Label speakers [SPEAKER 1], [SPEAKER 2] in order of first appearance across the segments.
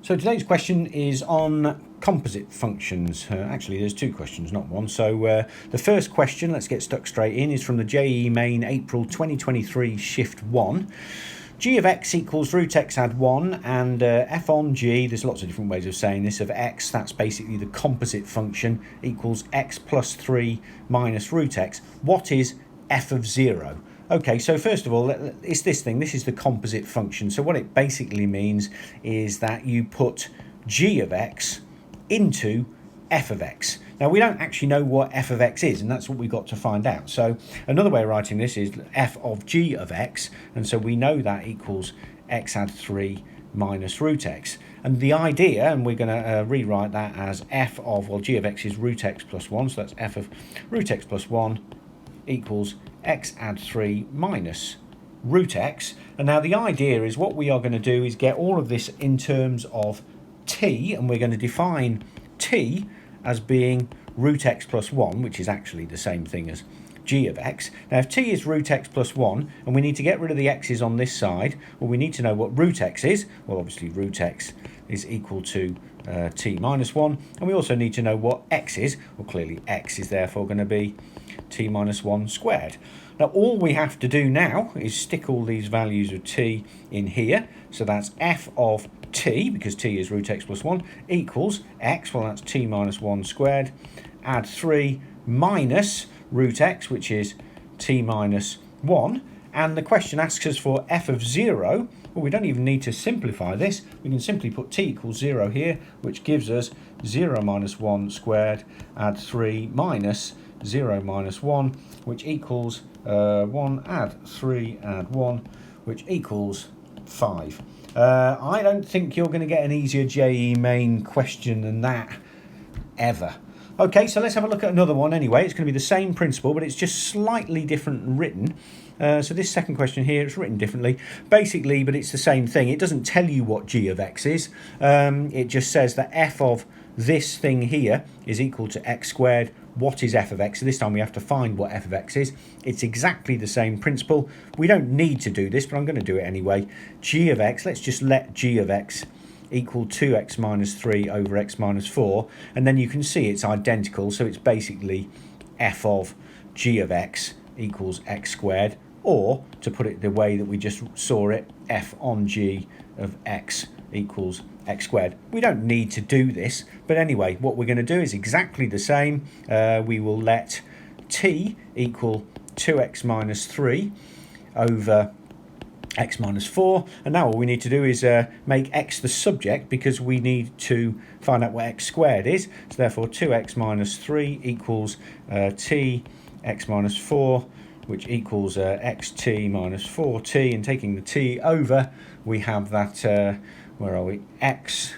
[SPEAKER 1] So today's question is on composite functions. Actually, there's two questions, not one. So the first question, let's get stuck straight in, is from the JEE Main April 2023 Shift 1. G of x equals root x add 1, and f on g, there's lots of different ways of saying this, of x, that's basically the composite function, equals x plus 3 minus root x. What is f of 0? Okay, so first of all, it's this thing. This is the composite function. So what it basically means is that you put g of x into f of x. Now, we don't actually know what f of x is, and that's what we've got to find out. So another way of writing this is f of g of x, and so we know that equals x add 3 minus root x. And the idea, and we're going to rewrite that as f of, well, g of x is root x plus 1, so that's f of root x plus 1 equals x add 3 minus root x. And now the idea is what we are going to do is get all of this in terms of t, and we're going to define t as being root x plus 1, which is actually the same thing as g of x. Now, if t is root x plus 1, and we need to get rid of the x's on this side, well, we need to know what root x is. Well, obviously, root x is equal to t minus 1, and we also need to know what x is. Well, clearly, x is therefore going to be t minus 1 squared. Now, all we have to do now is stick all these values of t in here. So that's f of t, because t is root x plus 1, equals x, well, that's t minus 1 squared, add 3 minus root x, which is t minus 1. And the question asks us for f of 0. Well, we don't even need to simplify this. We can simply put t equals 0 here, which gives us 0 minus 1 squared, add 3 minus 0 minus 1, which equals 1 add 3 add 1, which equals 5. I don't think you're going to get an easier JEE Main question than that ever. Okay, so let's have a look at another one anyway. It's going to be the same principle, but it's just slightly different written. So this second question here, it's written differently, basically, but it's the same thing. It doesn't tell you what g of x is. It just says that f of this thing here is equal to x squared. What is f of x? So this time we have to find what f of x is. It's exactly the same principle. We don't need to do this, but I'm going to do it anyway. G of x, let's just let g of x equal 2x minus 3 over x minus 4. And then you can see it's identical. So it's basically f of g of x equals x squared. Or, to put it the way that we just saw it, f on g of x equals x squared. We don't need to do this, but anyway, what we're going to do is exactly the same. We will let t equal 2x minus 3 over x minus 4, and now all we need to do is make x the subject, because we need to find out what x squared is. So therefore 2x minus 3 equals t x minus 4, which equals xt minus 4t, and taking the t over, we have that, where are we, x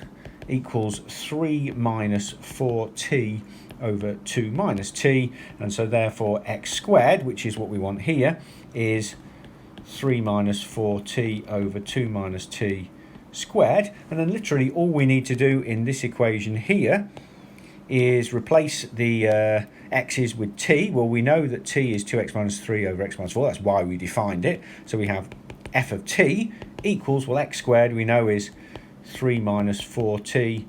[SPEAKER 1] equals 3 minus 4t over 2 minus t, and so therefore x squared, which is what we want here, is 3 minus 4t over 2 minus t squared. And then literally all we need to do in this equation here is replace the x's with t. Well, we know that t is 2x minus 3 over x minus 4. That's why we defined it. So we have f of t equals, well, x squared we know is 3 minus 4t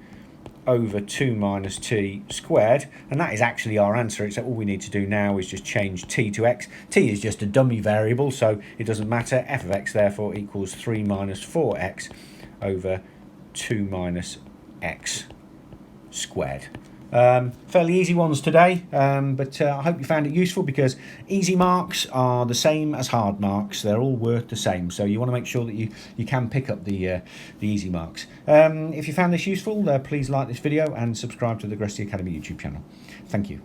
[SPEAKER 1] over 2 minus t squared, and that is actually our answer, except all we need to do now is just change t to x. T is just a dummy variable, so it doesn't matter. F of x therefore equals 3 minus 4x over 2 minus x squared. Fairly easy ones today, but I hope you found it useful, because easy marks are the same as hard marks. They're all worth the same, so you want to make sure that you can pick up the easy marks. If you found this useful, please like this video and subscribe to the Gresty Academy YouTube channel. Thank you.